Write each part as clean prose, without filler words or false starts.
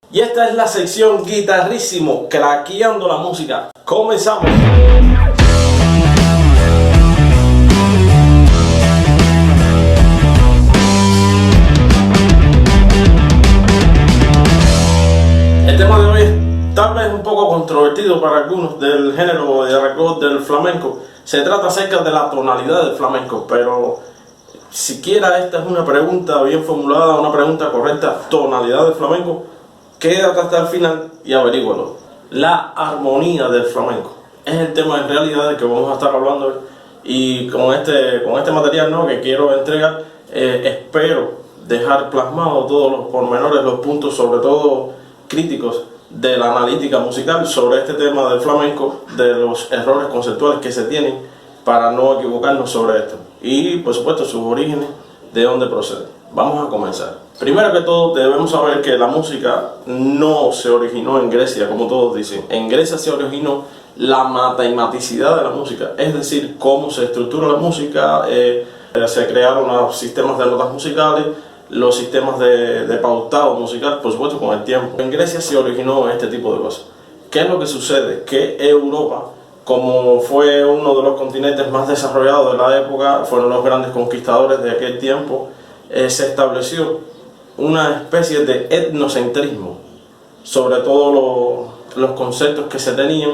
Y esta es la sección Guitarrísimo, craqueando la música. Comenzamos. El tema de hoy es tal vez un poco controvertido para algunos del género de arreglo del flamenco. Se trata acerca de la tonalidad del flamenco, pero siquiera esta es una pregunta bien formulada, una pregunta correcta. Tonalidad del flamenco. Quédate hasta el final y averígualo. La armonía del flamenco es el tema en realidad del que vamos a estar hablando hoy. Y con este material que quiero entregar, espero dejar plasmado todos los pormenores, los puntos, sobre todo críticos, de la analítica musical sobre este tema del flamenco, de los errores conceptuales que se tienen para no equivocarnos sobre esto. Y por supuesto sus orígenes, de dónde procede. Vamos a comenzar. Primero que todo debemos saber que la música no se originó en Grecia, como todos dicen. En Grecia se originó la matematicidad de la música, es decir, cómo se estructura la música, se crearon los sistemas de notas musicales, los sistemas de pautado musical, por supuesto con el tiempo. En Grecia se originó este tipo de cosas. ¿Qué es lo que sucede? Que Europa, como fue uno de los continentes más desarrollados de la época, fueron los grandes conquistadores de aquel tiempo, se estableció una especie de etnocentrismo sobre todos los conceptos que se tenían,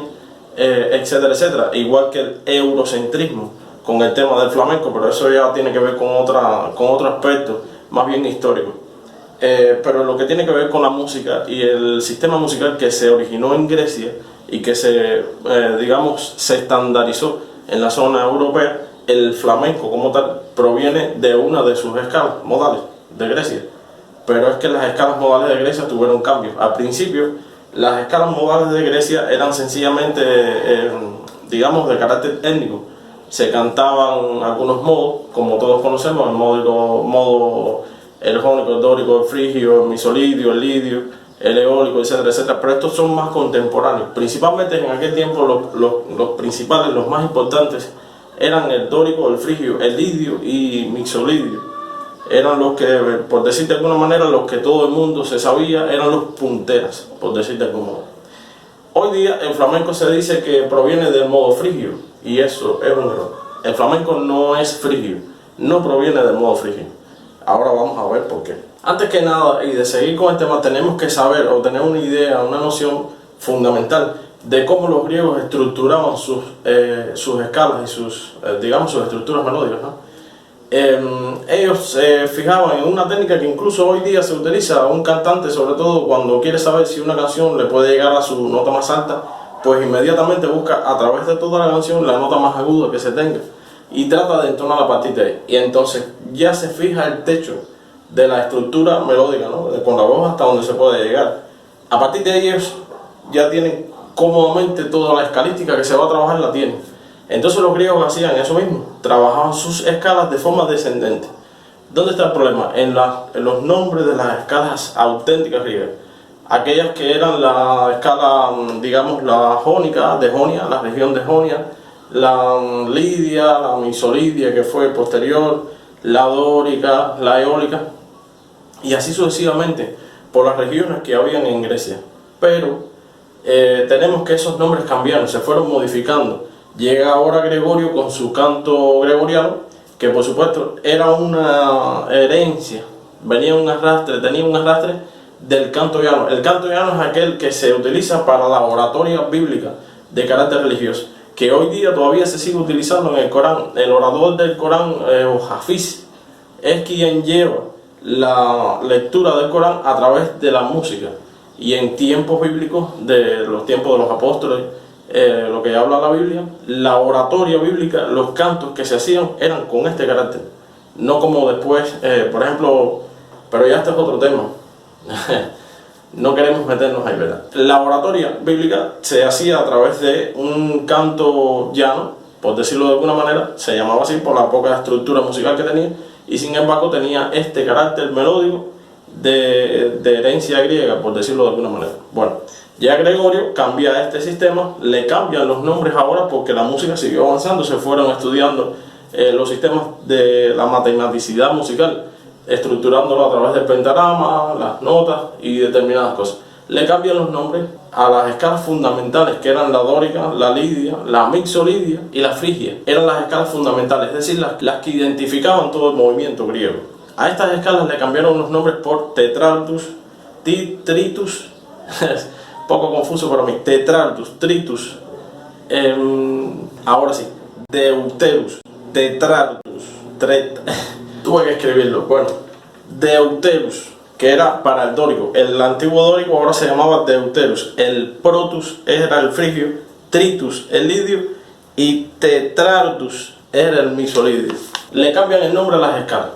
etcétera, etcétera, igual que el eurocentrismo con el tema del flamenco, pero eso ya tiene que ver con otro aspecto más bien histórico. Pero lo que tiene que ver con la música y el sistema musical que se originó en Grecia y que se estandarizó en la zona europea, el flamenco como tal proviene de una de sus escalas modales de Grecia. Pero es que las escalas modales de Grecia tuvieron cambios. Al principio, las escalas modales de Grecia eran sencillamente, de carácter étnico. Se cantaban algunos modos, como todos conocemos, el modo el jónico, el dórico, el frigio, el misolidio, el lidio, el eólico, etcétera, etcétera. Pero estos son más contemporáneos. Principalmente en aquel tiempo los principales, los más importantes, eran el dórico, el frigio, el lidio y mixolidio. Eran los que, por decirte de alguna manera, los que todo el mundo se sabía, eran los punteras, por decirte de alguna manera. Hoy día el flamenco se dice que proviene del modo frigio, y eso es un error. El flamenco no es frigio, no proviene del modo frigio. Ahora vamos a ver por qué. Antes que nada, y de seguir con el tema, tenemos que saber o tener una idea, una noción fundamental de cómo los griegos estructuraban sus escalas y sus estructuras melódicas, ¿no? Ellos se fijaban en una técnica que incluso hoy día se utiliza. Un cantante, sobre todo cuando quiere saber si una canción le puede llegar a su nota más alta, pues inmediatamente busca a través de toda la canción la nota más aguda que se tenga y trata de entonar a partir de ahí. Y entonces ya se fija el techo de la estructura melódica, ¿no? Con la voz hasta donde se puede llegar. A partir de ahí ellos ya tienen cómodamente toda la escalística que se va a trabajar, la tienen. Entonces los griegos hacían eso mismo, trabajaban sus escalas de forma descendente. ¿Dónde está el problema? En los nombres de las escalas auténticas griegas. Aquellas que eran la escala, la jónica, de Jonia, la región de Jonia, la lidia, la misolidia, que fue posterior, la dórica, la eólica, y así sucesivamente por las regiones que habían en Grecia. Pero tenemos que esos nombres cambiaron, se fueron modificando. Llega ahora Gregorio con su canto gregoriano, que por supuesto era una herencia, tenía un arrastre del canto llano. El canto llano es aquel que se utiliza para la oratoria bíblica de carácter religioso, que hoy día todavía se sigue utilizando en el Corán. El orador del Corán, o Hafiz, es quien lleva la lectura del Corán a través de la música. Y en tiempos bíblicos, de los tiempos de los apóstoles, lo que habla la Biblia, la oratoria bíblica, los cantos que se hacían eran con este carácter, no como después, por ejemplo, pero ya este es otro tema. No queremos meternos ahí, ¿verdad? La oratoria bíblica se hacía a través de un canto llano, por decirlo de alguna manera, se llamaba así por la poca estructura musical que tenía, y sin embargo tenía este carácter melódico de herencia griega, por decirlo de alguna manera. Bueno, ya Gregorio cambia este sistema, le cambian los nombres ahora porque la música siguió avanzando, se fueron estudiando los sistemas de la matematicidad musical, estructurándolo a través del pentagrama, las notas y determinadas cosas. le cambian los nombres a las escalas fundamentales, que eran la dórica, la lidia, la mixolidia y la frigia. Eran las escalas fundamentales, es decir, las que identificaban todo el movimiento griego. A estas escalas le cambiaron los nombres por tetrartus, tritus, poco confuso para mí, tetrartus, tritus, ahora sí, deuterus, tetrartus, tuve que escribirlo, bueno, deuterus, que era para el dórico. El antiguo dórico ahora se llamaba deuterus. El protus era el frigio, tritus el lidio y tetrartus era el misolidio. Le cambian el nombre a las escalas,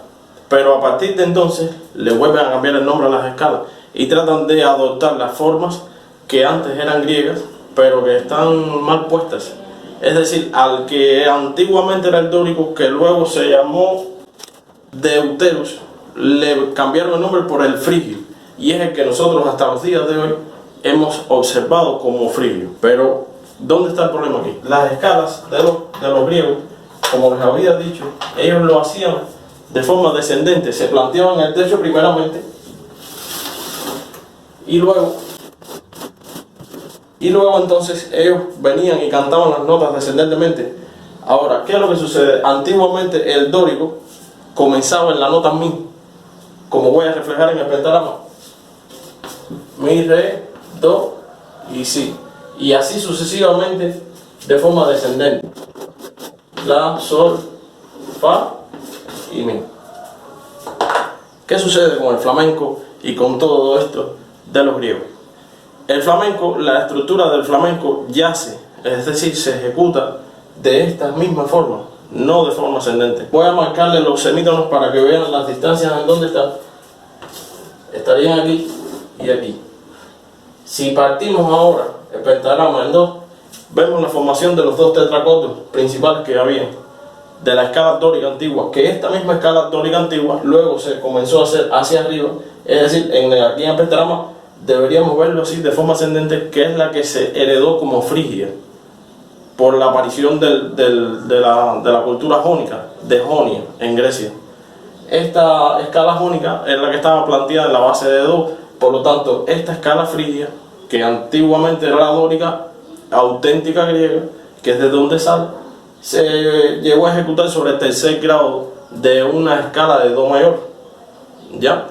pero a partir de entonces le vuelven a cambiar el nombre a las escalas y tratan de adoptar las formas que antes eran griegas, pero que están mal puestas. Es decir, al que antiguamente era el dórico, que luego se llamó deuterus, le cambiaron el nombre por el frigio, y es el que nosotros hasta los días de hoy hemos observado como frigio. Pero ¿dónde está el problema aquí? Las escalas de los griegos, como les había dicho, ellos lo hacían de forma descendente. Se planteaban el techo primeramente y luego entonces ellos venían y cantaban las notas descendentemente. Ahora, ¿qué es lo que sucede? Antiguamente el dórico comenzaba en la nota mi, como voy a reflejar en el pentagrama: mi, re, do y si, y así sucesivamente de forma descendente: la, sol, fa y mi. ¿Qué sucede con el flamenco y con todo esto de los griegos? El flamenco, la estructura del flamenco yace, es decir, se ejecuta de esta misma forma, no de forma ascendente. Voy a marcarle los semítonos para que vean las distancias en donde están. Estarían aquí y aquí. Si partimos ahora el pentagrama en dos, vemos la formación de los dos tetracotos principales que había de la escala dórica antigua, que esta misma escala dórica antigua luego se comenzó a hacer hacia arriba, es decir, aquí en el pentagrama deberíamos verlo así de forma ascendente, que es la que se heredó como frigia por la aparición de la cultura jónica, de Jonia, en Grecia. Esta escala jónica es la que estaba planteada en la base de do. Por lo tanto, esta escala frigia, que antiguamente era la dórica auténtica griega, que es de donde sale, se llegó a ejecutar sobre el tercer grado de una escala de do mayor, ¿ya?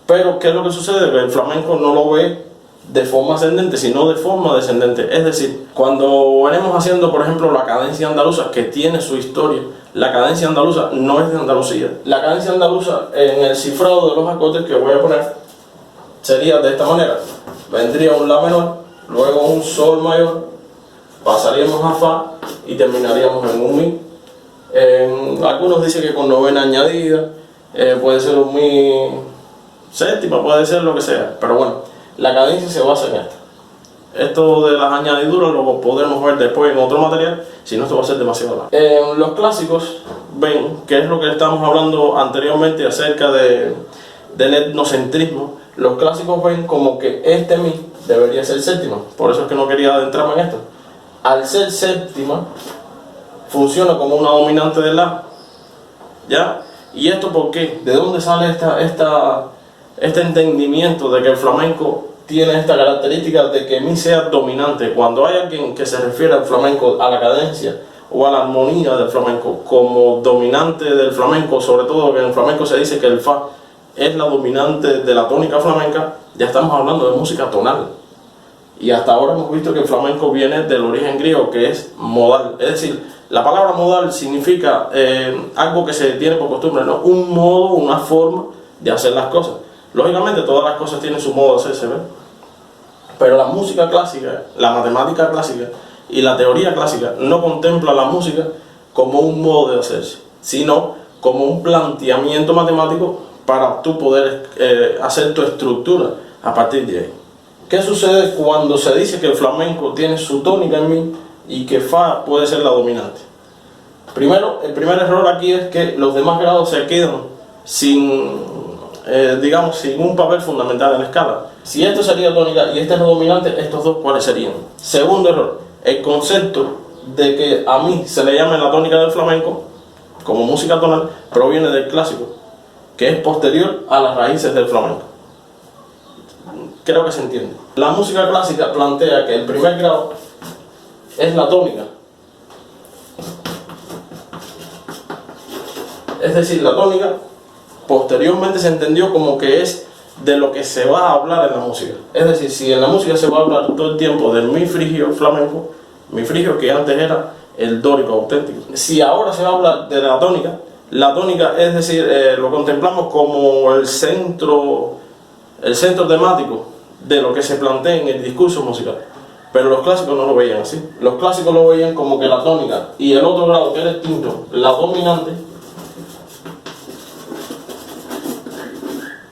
Pero ¿qué es lo que sucede? Que el flamenco no lo ve de forma ascendente, sino de forma descendente. Es decir, cuando venimos haciendo, por ejemplo, la cadencia andaluza, que tiene su historia, la cadencia andaluza no es de Andalucía. La cadencia andaluza, en el cifrado de los acordes que voy a poner, sería de esta manera: vendría un la menor, luego un sol mayor, pasaríamos a fa y terminaríamos en un mi. Algunos dicen que con novena añadida, puede ser un mi séptima, puede ser lo que sea, pero bueno, la cadencia se basa en esto. Esto de las añadiduras lo podremos ver después en otro material, si no esto va a ser demasiado largo. Los clásicos ven, que es lo que estamos hablando anteriormente acerca del etnocentrismo, los clásicos ven como que este mi debería ser séptima. Por eso es que no quería adentrarme en esto. Al ser séptima, funciona como una dominante de la, ¿ya? ¿Y esto por qué? ¿De dónde sale este entendimiento de que el flamenco tiene esta característica de que mi sea dominante? Cuando hay alguien que se refiere al flamenco, a la cadencia o a la armonía del flamenco como dominante del flamenco, sobre todo que en el flamenco se dice que el fa es la dominante de la tónica flamenca, ya estamos hablando de música tonal. Y hasta ahora hemos visto que el flamenco viene del origen griego, que es modal. Es decir, la palabra modal significa algo que se tiene por costumbre, ¿no? Un modo, una forma de hacer las cosas. Lógicamente todas las cosas tienen su modo de hacerse, ¿ves? Pero la música clásica, la matemática clásica y la teoría clásica no contempla la música como un modo de hacerse, sino como un planteamiento matemático para tú poder hacer tu estructura a partir de ahí. ¿Qué sucede cuando se dice que el flamenco tiene su tónica en mi y que fa puede ser la dominante? Primero, el primer error aquí es que los demás grados se quedan sin un papel fundamental en la escala. Si esto sería tónica y este es la dominante, estos dos, ¿cuáles serían? Segundo error, el concepto de que a mí se le llame la tónica del flamenco como música tonal proviene del clásico, que es posterior a las raíces del flamenco. creo que se entiende. La música clásica plantea que el primer grado es la tónica. Es decir, la tónica posteriormente se entendió como que es de lo que se va a hablar en la música. Es decir, si en la música se va a hablar todo el tiempo del mi frigio flamenco, mi frigio que antes era el dórico auténtico. Si ahora se va a hablar de la tónica es decir, lo contemplamos como el centro temático de lo que se plantea en el discurso musical. Pero los clásicos no lo veían así. Los clásicos lo veían como que la tónica y el otro grado, que era el quinto, la dominante,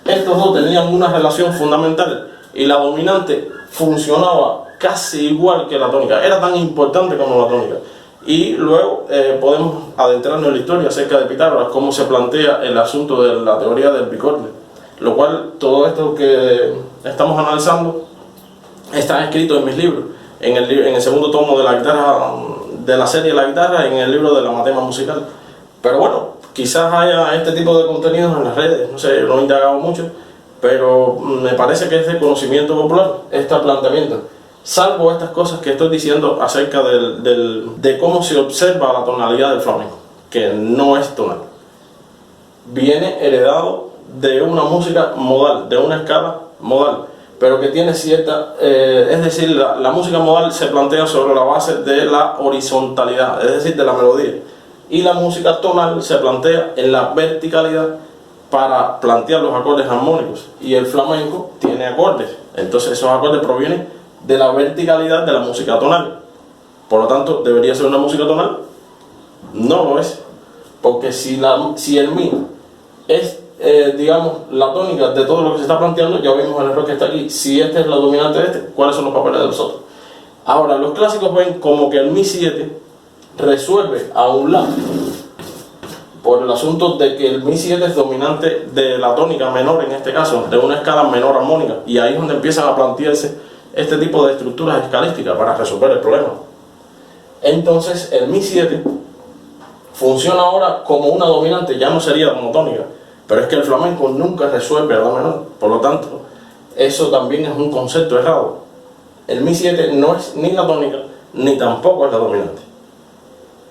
estos dos tenían una relación fundamental y la dominante funcionaba casi igual que la tónica, era tan importante como la tónica. Y luego podemos adentrarnos en la historia acerca de Pitágoras, cómo se plantea el asunto de la teoría del bicordie, lo cual todo esto que estamos analizando está escrito en mis libros, en el segundo tomo de la guitarra, de la serie La Guitarra, en el libro de la Matema Musical. Pero bueno, quizás haya este tipo de contenidos en las redes, no sé, no he indagado mucho, pero me parece que es de conocimiento popular este planteamiento, salvo estas cosas que estoy diciendo acerca de cómo se observa la tonalidad del flamenco, que no es tonal. Viene heredado de una música modal, de una escala modal, pero que tiene cierta, es decir, la música modal se plantea sobre la base de la horizontalidad, es decir, de la melodía. Y la música tonal se plantea en la verticalidad para plantear los acordes armónicos. Y el flamenco tiene acordes, entonces esos acordes provienen de la verticalidad de la música tonal. Por lo tanto, ¿debería ser una música tonal? No lo es, porque si el mi es, digamos, la tónica de todo lo que se está planteando, ya vimos el error que está aquí. Si esta es la dominante de este, ¿cuáles son los papeles de los otros? Ahora, los clásicos ven como que el mi 7 resuelve a un lado por el asunto de que el mi 7 es dominante de la tónica menor, en este caso, de una escala menor armónica, y ahí es donde empiezan a plantearse este tipo de estructuras escalísticas para resolver el problema. Entonces el mi 7 funciona ahora como una dominante, ya no sería como tónica, pero es que el flamenco nunca resuelve a la menor, por lo tanto eso también es un concepto errado. El mi 7 no es ni la tónica ni tampoco es la dominante.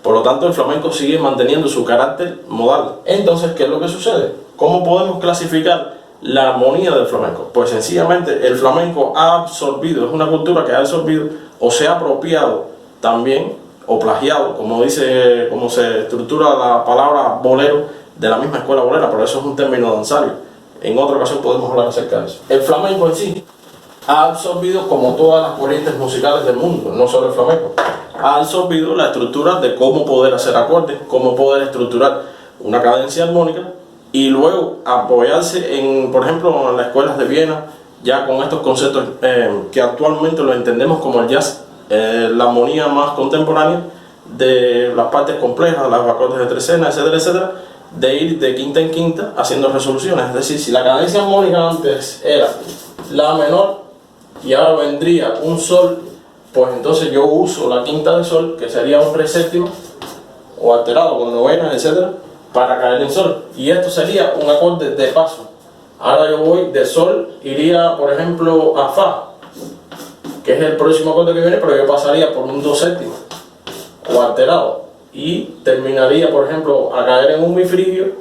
Por lo tanto, el flamenco sigue manteniendo su carácter modal. Entonces, ¿qué es lo que sucede? ¿Cómo podemos clasificar la armonía del flamenco? Pues sencillamente el flamenco ha absorbido, es una cultura que ha absorbido o se ha apropiado también, o plagiado, como se estructura la palabra bolero, de la misma escuela bolera, pero eso es un término danzario. En otra ocasión podemos hablar acerca de eso. El flamenco en sí ha absorbido, como todas las corrientes musicales del mundo, no solo el flamenco, ha absorbido la estructura de cómo poder hacer acordes, cómo poder estructurar una cadencia armónica y luego apoyarse en, por ejemplo, en las escuelas de Viena, ya con estos conceptos que actualmente lo entendemos como el jazz, la armonía más contemporánea de las partes complejas, los acordes de trecena, etcétera, etcétera, de ir de quinta en quinta haciendo resoluciones. Es decir, si la cadencia armónica antes era la menor y ahora vendría un sol, pues entonces yo uso la quinta de sol, que sería un re séptimo, o alterado con novena, etcétera, para caer en sol. Y esto sería un acorde de paso. Ahora yo voy de sol, iría por ejemplo a fa, que es el próximo acorde que viene, pero yo pasaría por un do séptimo, o alterado, y terminaría por ejemplo a caer en un mi frigio,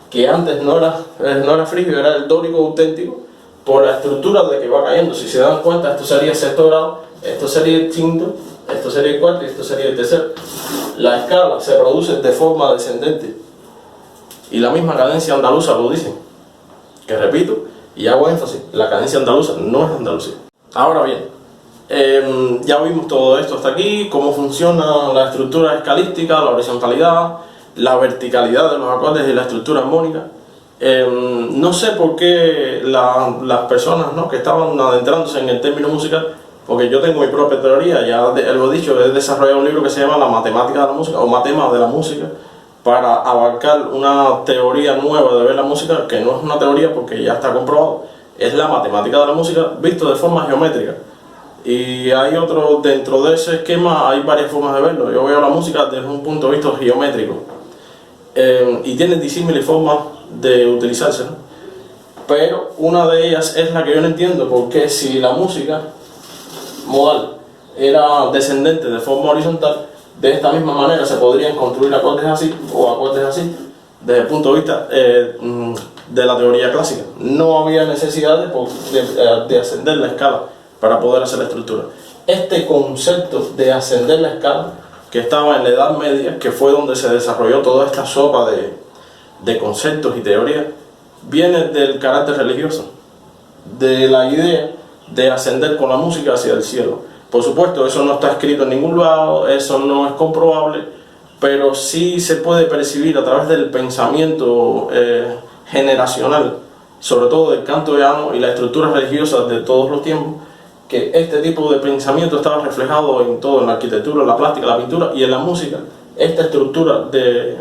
que antes no era frigio, era el dórico auténtico, por la estructura de que va cayendo. Si se dan cuenta, esto sería el sexto grado, esto sería el quinto, esto sería el cuarto y esto sería el tercero. La escala se produce de forma descendente y la misma cadencia andaluza lo dice, que repito y hago énfasis, la cadencia andaluza no es Andalucía. Ahora bien, ya vimos todo esto hasta aquí, cómo funciona la estructura escalística, la horizontalidad, la verticalidad de los acordes y la estructura armónica. No sé por qué las personas, ¿no?, que estaban adentrándose en el término musical, porque yo tengo mi propia teoría, ya lo he dicho, he desarrollado un libro que se llama La Matemática de la Música, o Matema de la Música, para abarcar una teoría nueva de ver la música, que no es una teoría porque ya está comprobado, es la matemática de la música visto de forma geométrica. Y hay otro, dentro de ese esquema hay varias formas de verlo. Yo veo la música desde un punto de vista geométrico, y tiene disímiles formas de utilizarse, ¿no? pero una de ellas es la que yo no entiendo, porque si la música modal era descendente de forma horizontal, de esta misma manera se podrían construir acordes así o acordes así desde el punto de vista de la teoría clásica. No había necesidad de ascender la escala para poder hacer la estructura. Este concepto de ascender la escala, que estaba en la Edad Media, que fue donde se desarrolló toda esta sopa de conceptos y teorías, viene del carácter religioso, de la idea de ascender con la música hacia el cielo. Por supuesto, eso no está escrito en ningún lado, eso no es comprobable, pero sí se puede percibir a través del pensamiento generacional, sobre todo del canto llano y la estructura religiosa de todos los tiempos, que este tipo de pensamiento estaba reflejado en todo, en la arquitectura, en la plástica, la pintura y en la música. Esta estructura de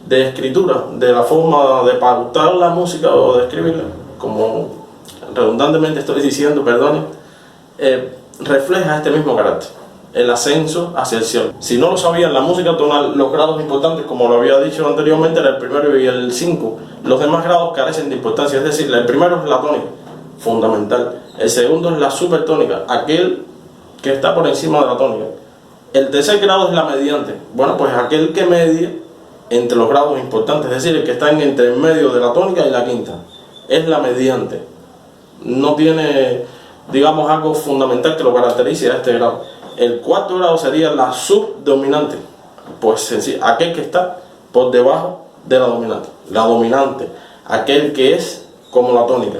escritura, de la forma de pautar la música o de escribirla, como redundantemente estoy diciendo, perdone, refleja este mismo carácter, el ascenso hacia el cielo. Si no lo sabían, la música tonal, los grados importantes, como lo había dicho anteriormente, era el primero y el 5. Los demás grados carecen de importancia, es decir, el primero es la tónica, fundamental. El segundo es la supertónica, aquel que está por encima de la tónica. El tercer grado es la mediante, bueno, pues aquel que media entre los grados importantes, es decir, el que está entre el medio de la tónica y la quinta, es la mediante. No tiene, digamos, algo fundamental que lo caracterice a este grado. El cuarto grado sería la subdominante, pues es decir, aquel que está por debajo de la dominante. La dominante, aquel que es como la tónica.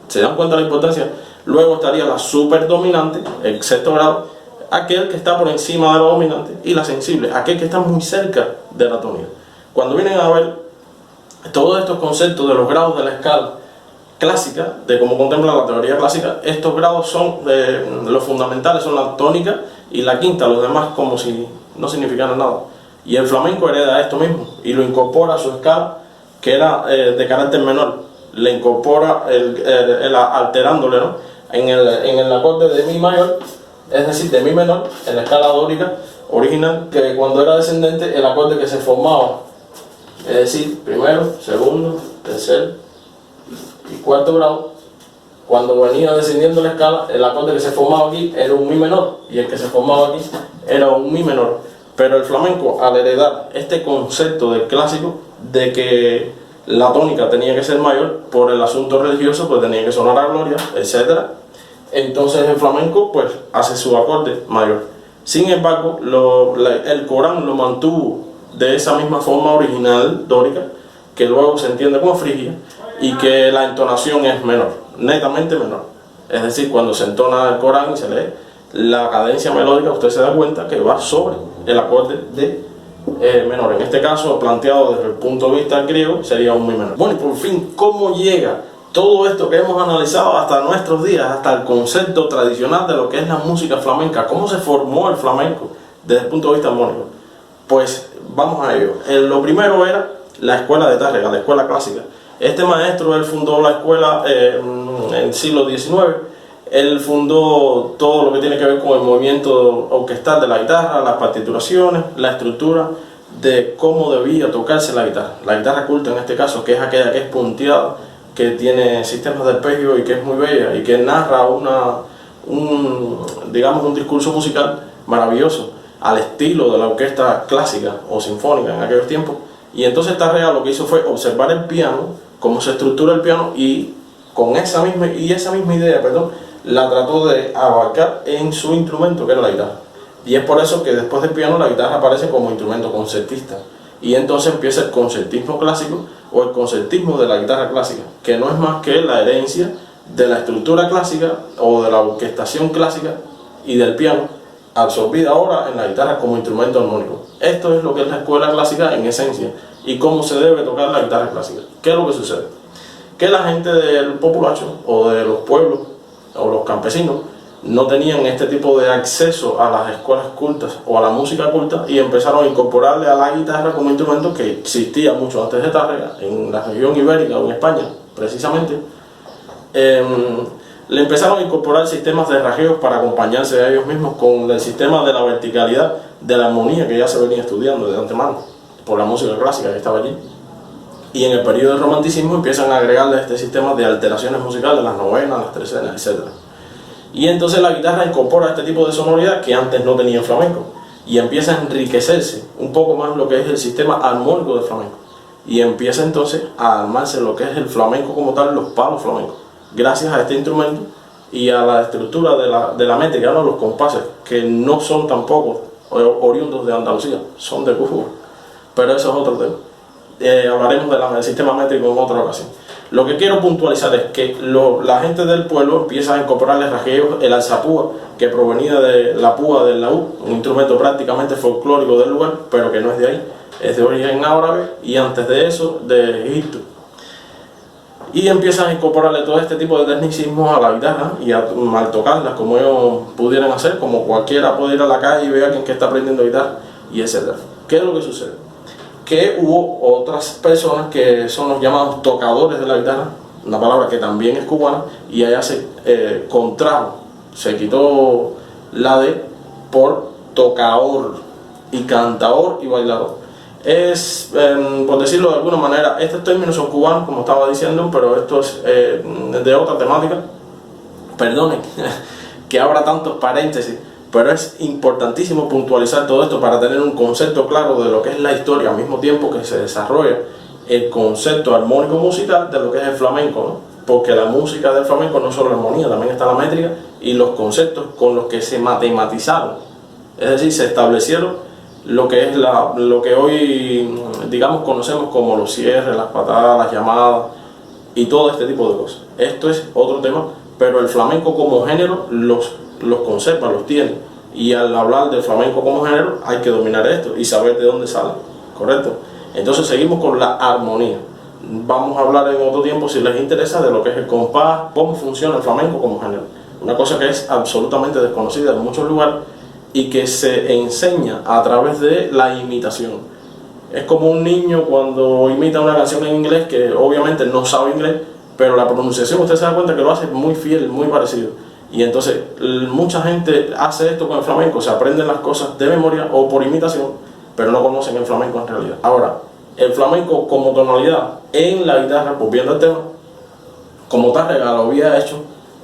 ¿Se dan cuenta de la importancia? Luego estaría la superdominante, el sexto grado, aquel que está por encima de la dominante, y la sensible, aquel que está muy cerca de la tónica. Cuando vienen a ver todos estos conceptos de los grados de la escala clásica, de cómo contempla la teoría clásica, estos grados son, los fundamentales son la tónica y la quinta, los demás como si no significaran nada. Y el flamenco hereda esto mismo y lo incorpora a su escala, que era de carácter menor. Le incorpora alterándole, ¿no?, en el acorde de mi mayor, es decir, de mi menor, en la escala dórica original, que cuando era descendente el acorde que se formaba, es decir, primero, segundo, tercer y cuarto grado, cuando venía descendiendo la escala, el acorde que se formaba aquí era un mi menor y el que se formaba aquí era un mi menor. Pero el flamenco, al heredar este concepto del clásico de que la tónica tenía que ser mayor por el asunto religioso, pues tenía que sonar a gloria, etc., entonces el flamenco pues hace su acorde mayor. Sin embargo, el Corán lo mantuvo de esa misma forma original dórica, que luego se entiende como frigia, y que la entonación es menor, netamente menor. Es decir, cuando se entona el Corán y se lee, la cadencia melódica, usted se da cuenta que va sobre el acorde de menor. En este caso, planteado desde el punto de vista griego, sería un mi menor. Bueno, y por fin, ¿cómo llega todo esto que hemos analizado hasta nuestros días, hasta el concepto tradicional de lo que es la música flamenca? ¿Cómo se formó el flamenco desde el punto de vista armónico? Pues vamos a ello. Lo primero era la escuela de Tárrega, la escuela clásica. Este maestro, él fundó la escuela en el siglo XIX. Él fundó todo lo que tiene que ver con el movimiento orquestal de la guitarra, las partituraciones, la estructura de cómo debía tocarse la guitarra culta en este caso, que es aquella que es punteada, que tiene sistemas de arpegio y que es muy bella y que narra digamos, un discurso musical maravilloso al estilo de la orquesta clásica o sinfónica en aquellos tiempos. Y entonces Tárrega lo que hizo fue observar el piano, cómo se estructura el piano, y con esa misma idea, la trató de abarcar en su instrumento, que era la guitarra. Y es por eso que después del piano la guitarra aparece como instrumento concertista. Y entonces empieza el concertismo clásico o el concertismo de la guitarra clásica, que no es más que la herencia de la estructura clásica o de la orquestación clásica y del piano, absorbida ahora en la guitarra como instrumento armónico. Esto es lo que es la escuela clásica en esencia y cómo se debe tocar la guitarra clásica. ¿Qué es lo que sucede? Que la gente del populacho o de los pueblos o los campesinos no tenían este tipo de acceso a las escuelas cultas o a la música culta y empezaron a incorporarle a la guitarra como instrumento que existía mucho antes de Tárrega, en la región ibérica o en España precisamente. Le empezaron a incorporar sistemas de rajeos para acompañarse a ellos mismos con el sistema de la verticalidad de la armonía que ya se venía estudiando de antemano por la música clásica que estaba allí. Y en el periodo del romanticismo empiezan a agregarle este sistema de alteraciones musicales, las novenas, las trecenas, etc. Y entonces la guitarra incorpora este tipo de sonoridad que antes no tenía el flamenco, y empieza a enriquecerse un poco más lo que es el sistema armónico del flamenco, y empieza entonces a armarse lo que es el flamenco como tal, los palos flamencos, gracias a este instrumento y a la estructura de la métrica, ¿no? Los compases, que no son tampoco oriundos de Andalucía, son de Cuba, pero eso es otro tema. Hablaremos del sistema métrico en otra ocasión. Lo que quiero puntualizar es que la gente del pueblo empieza a incorporarle rasgueos, el alzapúa, que provenía de la púa del laúd, un instrumento prácticamente folclórico del lugar, pero que no es de ahí, es de origen árabe, y antes de eso de Egipto. Y empiezan a incorporarle todo este tipo de tecnicismos a la guitarra, y al tocarlas como ellos pudieran hacer, como cualquiera puede ir a la calle y ver a alguien que está aprendiendo guitarra, y etc. ¿Qué es lo que sucede? Que hubo otras personas que son los llamados tocadores de la guitarra, una palabra que también es cubana, y allá se contrajo, se quitó la D por tocador, y cantador y bailador. Es, por decirlo de alguna manera, estos términos son cubanos, como estaba diciendo, pero esto es de otra temática. Perdonen que abra tantos paréntesis, pero es importantísimo puntualizar todo esto para tener un concepto claro de lo que es la historia, al mismo tiempo que se desarrolla el concepto armónico musical de lo que es el flamenco, ¿no? Porque la música del flamenco no solo la armonía, también está la métrica y los conceptos con los que se matematizaron, es decir, se establecieron lo que es lo que hoy, digamos, conocemos como los cierres, las patadas, las llamadas y todo este tipo de cosas. Esto es otro tema, pero el flamenco como género los conserva, los tiene, y al hablar del flamenco como género hay que dominar esto y saber de dónde sale, ¿correcto? Entonces seguimos con la armonía. Vamos a hablar en otro tiempo, si les interesa, de lo que es el compás, cómo funciona el flamenco como género, una cosa que es absolutamente desconocida en muchos lugares y que se enseña a través de la imitación. Es como un niño cuando imita una canción en inglés que obviamente no sabe inglés, pero la pronunciación usted se da cuenta que lo hace muy fiel, muy parecido. Y entonces mucha gente hace esto con el flamenco, se aprenden las cosas de memoria o por imitación, pero no conocen el flamenco en realidad. Ahora, el flamenco como tonalidad en la guitarra, volviendo al tema, como Tárrega lo había hecho,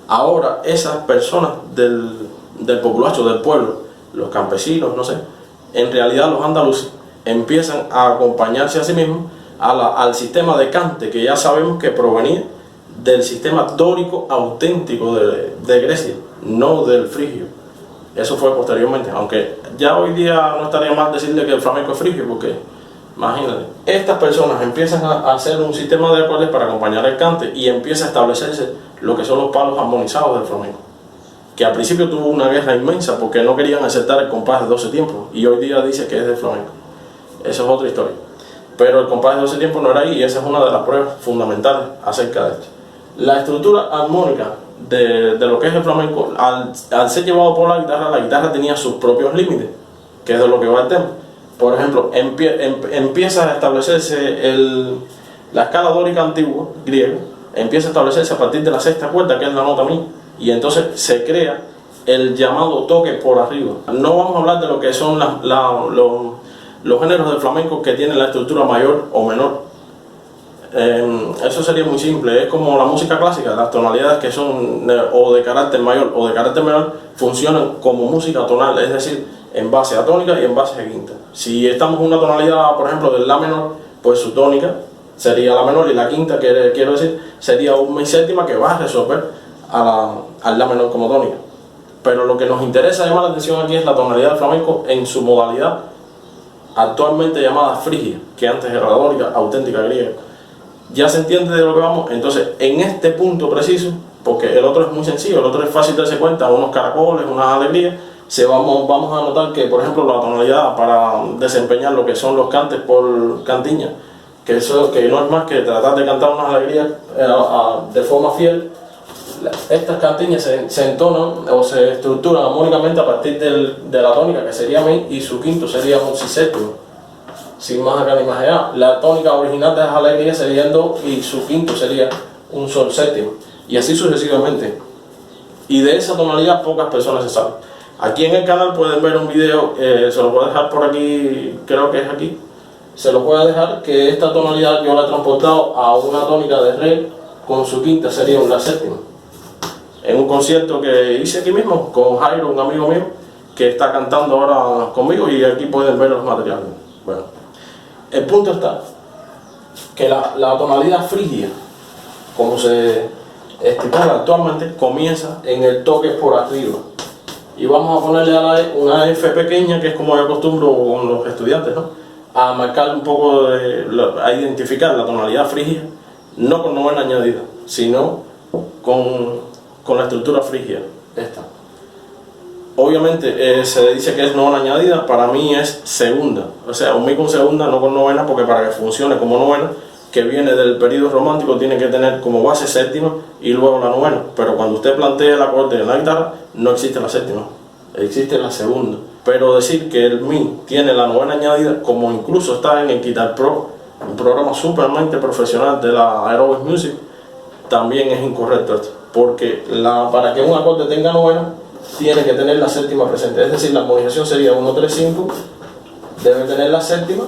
ahora esas personas del populacho, del pueblo, los campesinos, no sé, en realidad los andaluces empiezan a acompañarse a sí mismos al sistema de cante que ya sabemos que provenía del sistema dórico auténtico de Grecia, no del frigio. Eso fue posteriormente, aunque ya hoy día no estaría mal decirle que el flamenco es frigio, porque imagínate, estas personas empiezan a hacer un sistema de acordes para acompañar el cante y empieza a establecerse lo que son los palos armonizados del flamenco, que al principio tuvo una guerra inmensa porque no querían aceptar el compás de 12 tiempos, y hoy día dice que es del flamenco. Eso es otra historia, pero el compás de 12 tiempos no era ahí, y esa es una de las pruebas fundamentales acerca de esto. La estructura armónica de lo que es el flamenco, al ser llevado por la guitarra tenía sus propios límites, que es de lo que va el tema. Por ejemplo, empieza a establecerse la escala dórica antigua, griega, empieza a establecerse a partir de la sexta cuerda, que es la nota mi, y entonces se crea el llamado toque por arriba. No vamos a hablar de lo que son los géneros del flamenco que tienen la estructura mayor o menor. Eso sería muy simple, es como la música clásica, las tonalidades que son o de carácter mayor o de carácter menor funcionan como música tonal, es decir, en base a tónica y en base a quinta. Si estamos en una tonalidad, por ejemplo, del la menor, pues su tónica sería la menor, y la quinta, quiero decir, sería un mi séptima que va a resolver al la menor como tónica. Pero lo que nos interesa llamar la atención aquí es la tonalidad del flamenco en su modalidad actualmente llamada frigia, que antes era la dórica auténtica griega. Ya se entiende de lo que vamos. Entonces, en este punto preciso, porque el otro es muy sencillo, el otro es fácil de darse cuenta, unos caracoles, unas alegrías, vamos a notar que, por ejemplo, la tonalidad para desempeñar lo que son los cantes por cantiña, que no es más que tratar de cantar unas alegrías de forma fiel. Estas cantiñas se entonan o se estructuran armónicamente a partir de la tónica, que sería mi, y su quinto sería un si séptimo, sin más acá ni más allá. La tónica original de las alegrías sería do, y su quinto sería un sol séptimo, y así sucesivamente. Y de esa tonalidad pocas personas se saben. Aquí en el canal pueden ver un video, se lo voy a dejar por aquí, creo que es aquí, se lo puede dejar que esta tonalidad yo la he transportado a una tónica de re con su quinta, sería una séptima. En un concierto que hice aquí mismo con Jairo, un amigo mío, que está cantando ahora conmigo, y aquí pueden ver los materiales. Bueno, el punto está que la tonalidad frigia, como se estipula actualmente, comienza en el toque por arriba. Y vamos a ponerle a la E una F pequeña, que es como yo acostumbro con los estudiantes, ¿no? A marcar un poco, a identificar la tonalidad frigia, no con novena añadida, sino con la estructura frigia, esta. Obviamente se dice que es novena añadida, para mí es segunda, o sea, un mi con segunda, no con novena, porque para que funcione como novena, que viene del periodo romántico, tiene que tener como base séptima y luego la novena. Pero cuando usted plantea el acorde en la guitarra, no existe la séptima, existe la segunda. Pero decir que el mi tiene la novena añadida, como incluso está en el Guitar Pro, un programa supermente profesional de la Aerobeat Music, también es incorrecto esto, porque para que un acorde tenga novena, tiene que tener la séptima presente. Es decir, la armonización sería 1, 3, 5, debe tener la séptima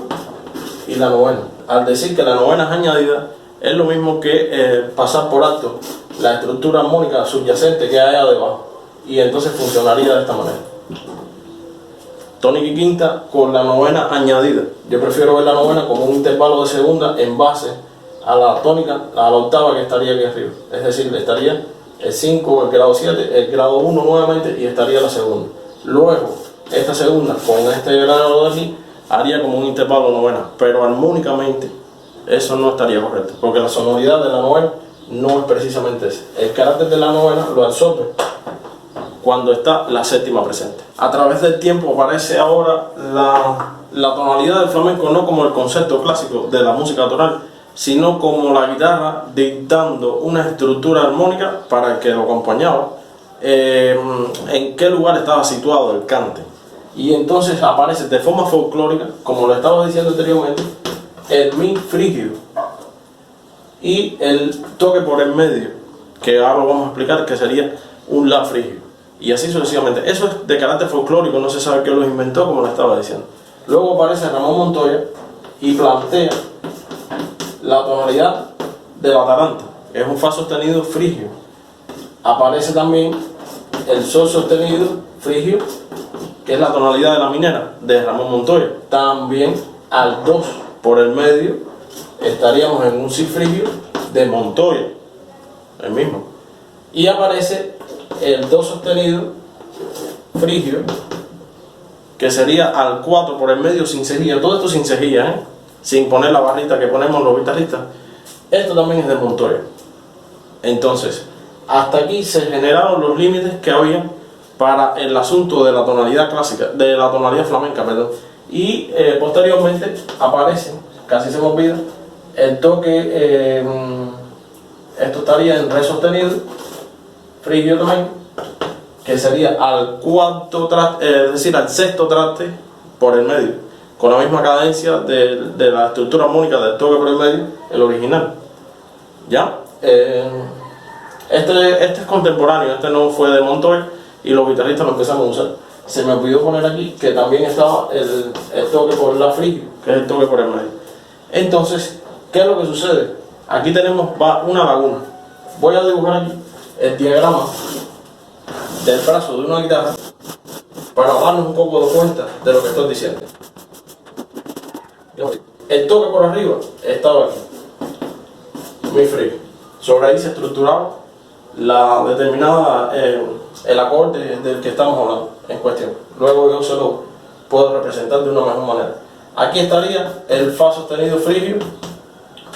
y la novena. Al decir que la novena es añadida, es lo mismo que pasar por alto la estructura armónica subyacente que hay debajo, y entonces funcionaría de esta manera: tónica y quinta con la novena añadida. Yo prefiero ver la novena como un intervalo de segunda en base a la tónica, a la octava que estaría aquí arriba. Es decir, estaría el 5, el grado 7, el grado 1 nuevamente, y estaría la segunda. Luego, esta segunda con este grado de aquí haría como un intervalo novena, pero armónicamente eso no estaría correcto, porque la sonoridad de la novena no es precisamente ese. El carácter de la novena lo absorbe cuando está la séptima presente. A través del tiempo aparece ahora la tonalidad del flamenco no como el concepto clásico de la música tonal, sino como la guitarra dictando una estructura armónica para el que lo acompañaba, en qué lugar estaba situado el cante. Y entonces aparece de forma folclórica, como lo estaba diciendo anteriormente, el mi frigio y el toque por el medio, que ahora lo vamos a explicar, que sería un la frigio, y así sucesivamente. Eso es de carácter folclórico, no se sabe quién lo inventó, como lo estaba diciendo. Luego aparece Ramón Montoya y plantea la tonalidad de la taranta, que es un fa sostenido frigio. Aparece también el sol sostenido frigio, que es la tonalidad de la minera de Ramón Montoya. También al 2 por el medio estaríamos en un si frigio de Montoya, el mismo. Y aparece el do sostenido frigio, que sería al 4 por el medio sin cejilla. Todo esto sin cejilla, sin poner la barrita que ponemos los guitarristas. Esto también es de Montoya. Entonces, hasta aquí se generaron los límites que había para el asunto de la tonalidad clásica, de la tonalidad flamenca, perdón. Y posteriormente aparece, casi se me olvida, el toque, esto estaría en re sostenido frigio también, que sería al cuarto traste, es decir, al sexto traste por el medio, con la misma cadencia de la estructura armónica del toque por el medio, el original. ¿Ya? Este es contemporáneo, este no fue de Montoya, y los guitarristas lo empezamos a usar. Se me olvidó poner aquí que también estaba el toque por la frigio, que es el toque por el medio. Entonces, ¿qué es lo que sucede? Aquí tenemos una laguna. Voy a dibujar aquí el diagrama del brazo de una guitarra para darnos un poco de cuenta de lo que estoy diciendo. El toque por arriba estaba aquí, mi frigio. Sobre ahí se estructuraba la determinada, el acorde del que estamos hablando en cuestión. Luego yo se lo puedo representar de una mejor manera. Aquí estaría el fa sostenido frigio,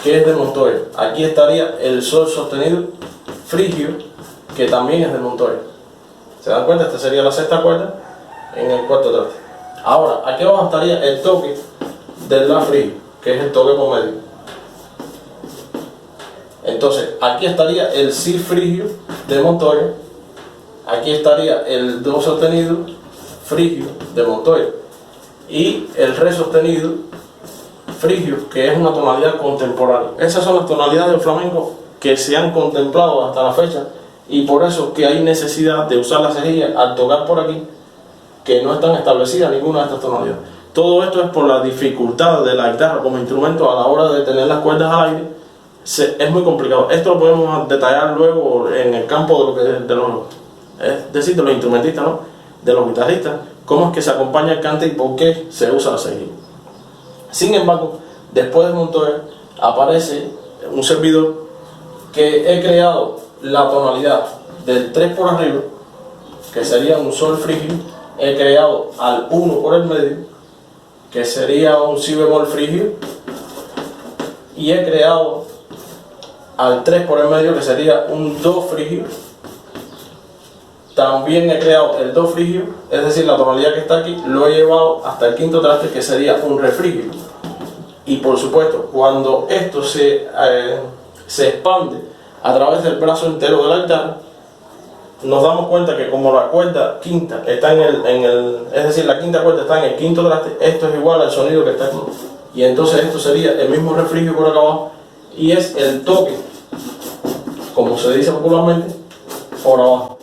que es de Montoya. Aquí estaría el sol sostenido frigio, que también es de Montoya. ¿Se dan cuenta? Esta sería la sexta cuerda en el cuarto traste. Ahora, aquí abajo estaría el toque del la frigio, que es el toque por medio. Entonces, aquí estaría el si frigio de Montoya. Aquí estaría el do sostenido frigio de Montoya. Y el re sostenido frigio, que es una tonalidad contemporánea. Esas son las tonalidades del flamenco que se han contemplado hasta la fecha, y por eso que hay necesidad de usar la cejilla al tocar por aquí, que no están establecidas ninguna de estas tonalidades. Todo esto es por la dificultad de la guitarra como instrumento a la hora de tener las cuerdas al aire. Es muy complicado. Esto lo podemos detallar luego en el campo de lo que es decir, de los instrumentistas, ¿no? De los guitarristas, cómo es que se acompaña el cante y por qué se usa la seguida. Sin embargo, después de Montoya aparece un servidor que he creado la tonalidad del 3 por arriba, que sería un sol frígido. He creado al 1 por el medio, que sería un si bemol frígido, y he creado al 3 por el medio, que sería un do frígido. También he creado el do frígido, es decir, la tonalidad que está aquí, lo he llevado hasta el quinto traste, que sería un re frígido. Y por supuesto, cuando esto se expande a través del brazo entero de la guitarra, nos damos cuenta que como la cuerda quinta está es decir, la quinta cuerda está en el quinto traste, esto es igual al sonido que está aquí. Y entonces esto sería el mismo re frígido por acá abajo, y es el toque, como se dice popularmente, por abajo.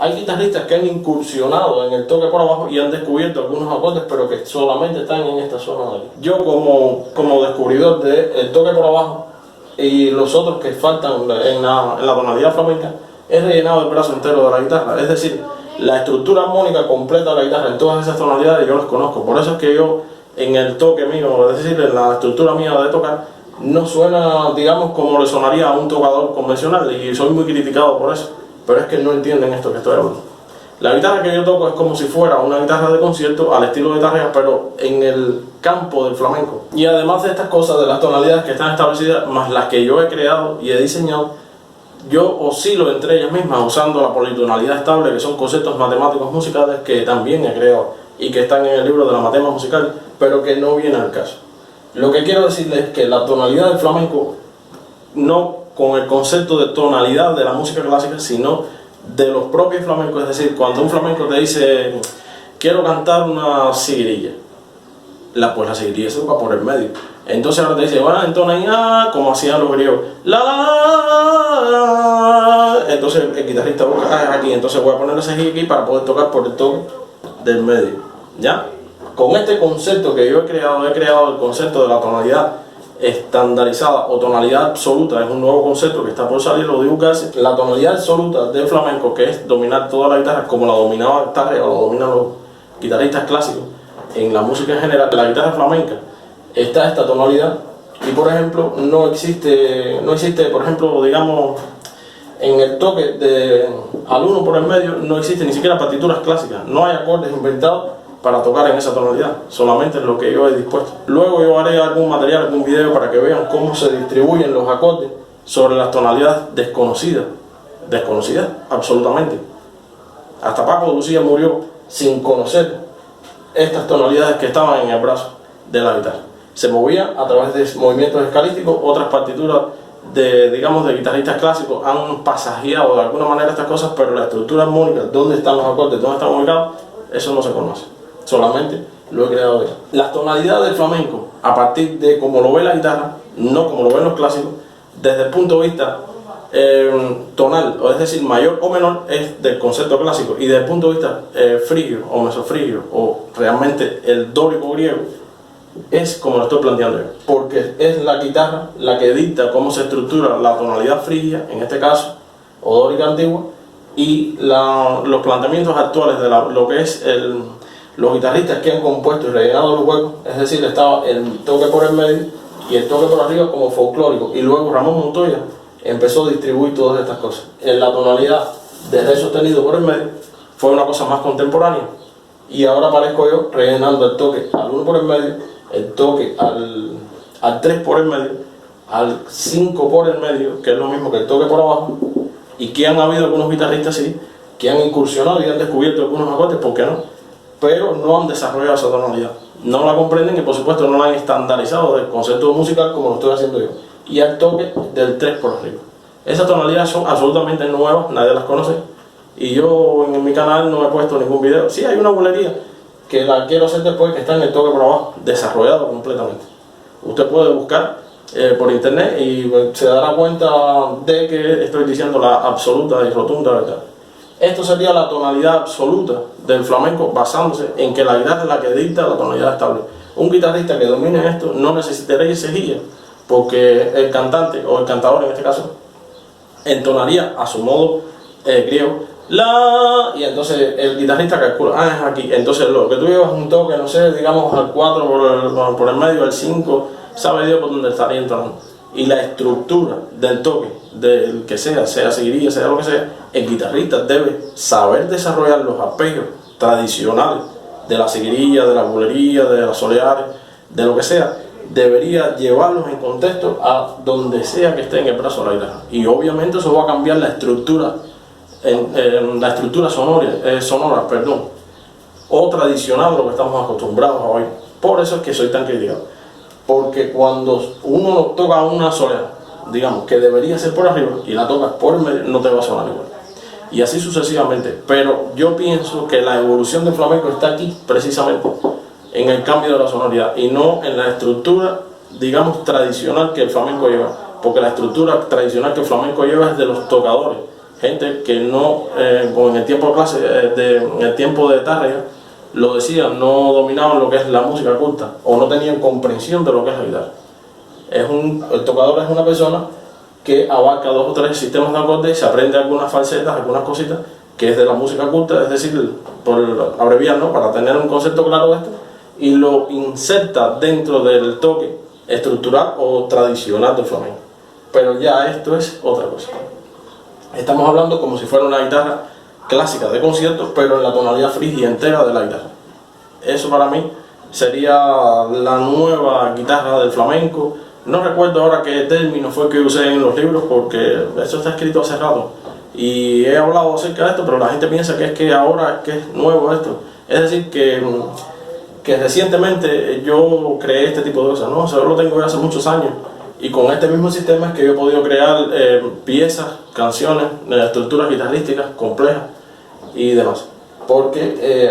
Hay guitarristas que han incursionado en el toque por abajo y han descubierto algunos acordes, pero que solamente están en esta zona de aquí. Yo como descubridor del toque por abajo y los otros que faltan en la tonalidad flamenca, he rellenado el brazo entero de la guitarra. Es decir, la estructura armónica completa de la guitarra en todas esas tonalidades yo las conozco. Por eso es que yo en el toque mío, es decir, en la estructura mía de tocar, no suena, digamos, como le sonaría a un tocador convencional, y soy muy criticado por eso. Pero es que no entienden esto que estoy hablando. La guitarra que yo toco es como si fuera una guitarra de concierto al estilo de Tarrea, pero en el campo del flamenco. Y además de estas cosas, de las tonalidades que están establecidas, más las que yo he creado y he diseñado, yo oscilo entre ellas mismas usando la politonalidad estable, que son conceptos matemáticos musicales que también he creado y que están en el libro de la matemática musical, pero que no viene al caso. Lo que quiero decirles es que la tonalidad del flamenco, no con el concepto de tonalidad de la música clásica, sino de los propios flamencos. Es decir, cuando un flamenco te dice quiero cantar una sigrilla, pues la sigrilla se toca por el medio. Entonces ahora te dice, bueno, entona y como hacían los griegos, entonces el guitarrista busca aquí, entonces voy a poner ese aquí para poder tocar por el toque del medio, ¿ya? Con este concepto que yo he creado el concepto de la tonalidad estandarizada o tonalidad absoluta. Es un nuevo concepto que está por salir, lo digo casi. La tonalidad absoluta del flamenco, que es dominar toda la guitarra como la dominaba Tarrea o la dominan los guitarristas clásicos en la música en general. La guitarra flamenca está esta tonalidad, y por ejemplo no existe por ejemplo, digamos, en el toque al 1 por el medio no existe ni siquiera partituras clásicas, no hay acordes inventados para tocar en esa tonalidad, solamente es lo que yo he dispuesto. Luego yo haré algún material, algún video para que vean cómo se distribuyen los acordes sobre las tonalidades desconocidas absolutamente. Hasta Paco de Lucía murió sin conocer estas tonalidades que estaban en el brazo de la guitarra. Se movía a través de movimientos escalísticos. Otras partituras de guitarristas clásicos han pasajeado de alguna manera estas cosas, pero la estructura armónica, dónde están los acordes, dónde están ubicados, eso no se conoce. Solamente lo he creado yo. Las tonalidades del flamenco, a partir de cómo lo ve la guitarra, no como lo ven los clásicos, desde el punto de vista tonal, o es decir, mayor o menor, es del concepto clásico, y desde el punto de vista frigio o mesofrigio, o realmente el dórico griego, es como lo estoy planteando yo, porque es la guitarra la que dicta cómo se estructura la tonalidad frigia, en este caso, o dórica antigua, y los planteamientos actuales de lo que es los guitarristas que han compuesto y rellenado los huecos. Es decir, estaba el toque por el medio y el toque por arriba como folclórico, y luego Ramón Montoya empezó a distribuir todas estas cosas. En la tonalidad de re sostenido por el medio fue una cosa más contemporánea, y ahora aparezco yo rellenando el toque al 1 por el medio, el toque al 3 por el medio, al 5 por el medio, que es lo mismo que el toque por abajo, y que han habido algunos guitarristas sí, que han incursionado y han descubierto algunos acordes, ¿por qué no? Pero no han desarrollado esa tonalidad, no la comprenden, y por supuesto no la han estandarizado del concepto musical como lo estoy haciendo yo, y al toque del 3 por arriba. Esas tonalidades son absolutamente nuevas, nadie las conoce, y yo en mi canal no he puesto ningún video. Sí, hay una bulería que la quiero hacer después, que está en el toque por abajo, desarrollado completamente. Usted puede buscar por internet y se dará cuenta de que estoy diciendo la absoluta y rotunda verdad. Esto sería la tonalidad absoluta del flamenco, basándose en que la guitarra es la que dicta la tonalidad estable. Un guitarrista que domine esto no necesitaría cejilla, porque el cantante, o el cantador en este caso, entonaría a su modo griego, la, y entonces el guitarrista calcula, es aquí, entonces lo que tú llevas un toque, no sé, digamos al 4 por el medio, al 5, sabe Dios por dónde estaría entonando. Y la estructura del toque, del que sea seguiría, sea lo que sea, el guitarrista debe saber desarrollar los arpegios tradicionales de la seguirilla, de la bulería, de las soleares, de lo que sea, debería llevarlos en contexto a donde sea que esté en el brazo de la guitarra. Y obviamente eso va a cambiar la estructura, la estructura sonora, o tradicional, lo que estamos acostumbrados a oír. Por eso es que soy tan criticado. Porque cuando uno toca una soleada, digamos, que debería ser por arriba, y la tocas por el medio, no te va a sonar igual. Y así sucesivamente. Pero yo pienso que la evolución del flamenco está aquí, precisamente, en el cambio de la sonoridad, y no en la estructura, digamos, tradicional que el flamenco lleva. Porque la estructura tradicional que el flamenco lleva es de los tocadores. Gente que no, en el tiempo de clase, en el tiempo de Tárrega, lo decían, no dominaban lo que es la música culta, o no tenían comprensión de lo que es la guitarra. El tocador es una persona que abarca 2 o 3 sistemas de acordes y se aprende algunas falsetas, algunas cositas, que es de la música culta, es decir, por abreviar, ¿no?, para tener un concepto claro de esto, y lo inserta dentro del toque estructural o tradicional del flamenco. Pero ya esto es otra cosa. Estamos hablando como si fuera una guitarra clásica de concierto, pero en la tonalidad frigia entera de la guitarra. Eso para mí sería la nueva guitarra del flamenco. No recuerdo ahora qué término fue que usé en los libros, porque eso está escrito hace rato y he hablado acerca de esto, pero la gente piensa que es que ahora que es nuevo esto. Es decir, que recientemente yo creé este tipo de cosas, ¿no? O sea, yo lo tengo hace muchos años, y con este mismo sistema es que yo he podido crear piezas, canciones, estructuras guitarrísticas complejas y demás, porque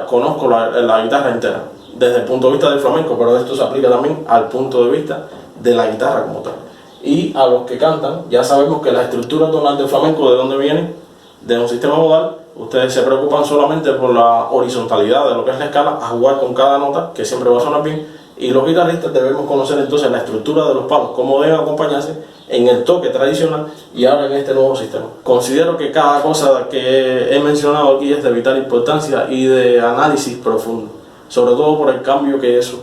conozco la guitarra entera desde el punto de vista del flamenco, pero esto se aplica también al punto de vista de la guitarra como tal. Y a los que cantan, ya sabemos que la estructura tonal del flamenco, ¿de dónde viene? De un sistema modal. Ustedes se preocupan solamente por la horizontalidad de lo que es la escala, a jugar con cada nota, que siempre va a sonar bien, y los guitarristas debemos conocer entonces la estructura de los palos, cómo deben acompañarse en el toque tradicional y ahora en este nuevo sistema. Considero que cada cosa que he mencionado aquí es de vital importancia y de análisis profundo, sobre todo por el cambio que eso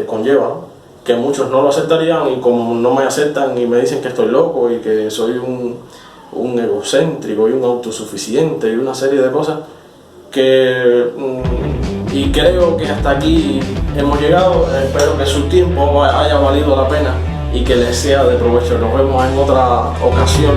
conlleva, ¿no? Que muchos no lo aceptarían, y como no me aceptan y me dicen que estoy loco y que soy un egocéntrico y un autosuficiente y una serie de cosas y creo que hasta aquí hemos llegado. Espero que su tiempo haya valido la pena y que les sea de provecho. Nos vemos en otra ocasión.